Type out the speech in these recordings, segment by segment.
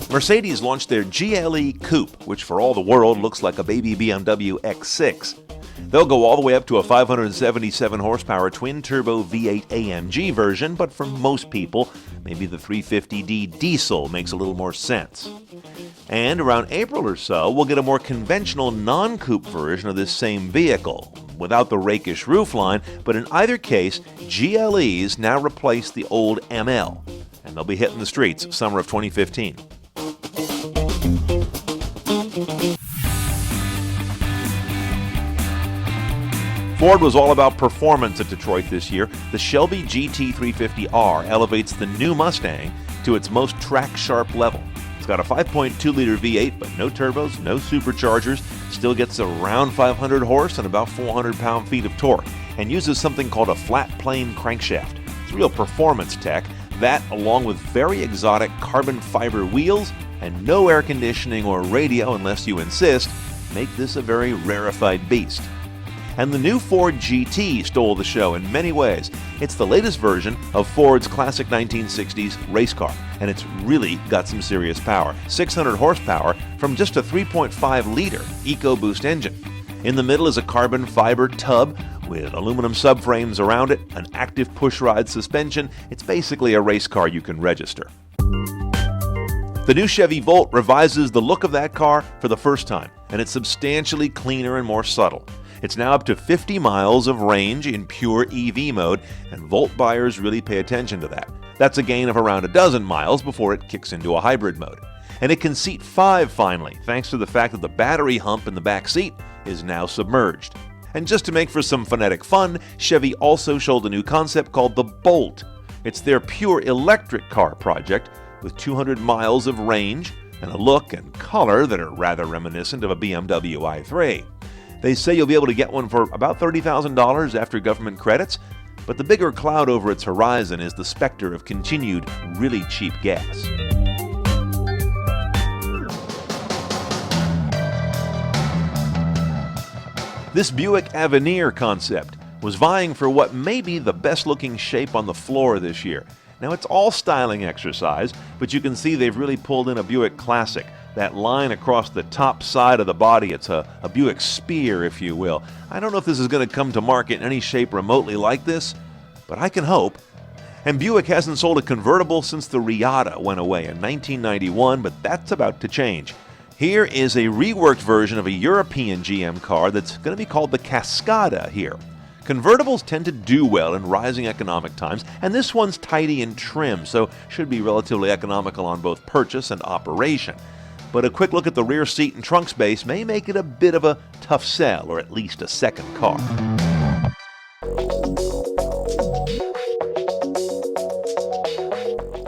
Mercedes launched their GLE Coupe, which for all the world looks like a baby BMW X6. They'll go all the way up to a 577 horsepower twin-turbo V8 AMG version, but for most people, maybe the 350D diesel makes a little more sense. And around April or so, we'll get a more conventional non-coupe version of this same vehicle, without the rakish roofline, but in either case, GLEs now replace the old ML, and they'll be hitting the streets summer of 2015. Ford was all about performance at Detroit this year. The Shelby GT 350R elevates the new Mustang to its most track-sharp level. It's got a 5.2-liter V8, but no turbos, no superchargers, still gets around 500 horse and about 400 pound-feet of torque, and uses something called a flat-plane crankshaft. It's real performance tech. That, along with very exotic carbon fiber wheels and no air conditioning or radio unless you insist, make this a very rarefied beast. And the new Ford GT stole the show in many ways. It's the latest version of Ford's classic 1960s race car, and it's really got some serious power. 600 horsepower from just a 3.5-liter EcoBoost engine. In the middle is a carbon fiber tub with aluminum subframes around it, an active pushrod suspension. It's basically a race car you can register. The new Chevy Volt revises the look of that car for the first time, and it's substantially cleaner and more subtle. It's now up to 50 miles of range in pure EV mode, and Volt buyers really pay attention to that. That's a gain of around a dozen miles before it kicks into a hybrid mode. And it can seat 5 finally, thanks to the fact that the battery hump in the back seat is now submerged. And just to make for some phonetic fun, Chevy also showed a new concept called the Bolt. It's their pure electric car project with 200 miles of range and a look and color that are rather reminiscent of a BMW i3. They say you'll be able to get one for about $30,000 after government credits, but the bigger cloud over its horizon is the specter of continued really cheap gas. This Buick Avenir concept was vying for what may be the best-looking shape on the floor this year. Now, it's all styling exercise, but you can see they've really pulled in a Buick classic. That line across the top side of the body, it's a Buick Spear, if you will. I don't know if this is going to come to market in any shape remotely like this, but I can hope. And Buick hasn't sold a convertible since the Riata went away in 1991, but that's about to change. Here is a reworked version of a European GM car that's going to be called the Cascada here. Convertibles tend to do well in rising economic times, and this one's tidy and trim, so should be relatively economical on both purchase and operation. But a quick look at the rear seat and trunk space may make it a bit of a tough sell, or at least a second car.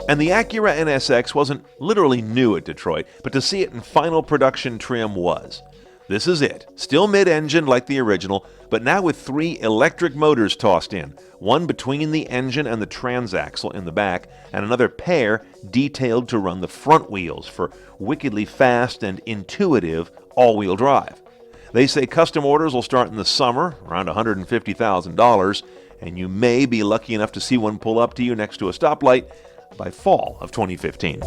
And the Acura NSX wasn't literally new at Detroit, but to see it in final production trim was. This is it, still mid-engine like the original, but now with 3 electric motors tossed in, one between the engine and the transaxle in the back, and another pair detailed to run the front wheels for wickedly fast and intuitive all-wheel drive. They say custom orders will start in the summer, around $150,000, and you may be lucky enough to see one pull up to you next to a stoplight by fall of 2015.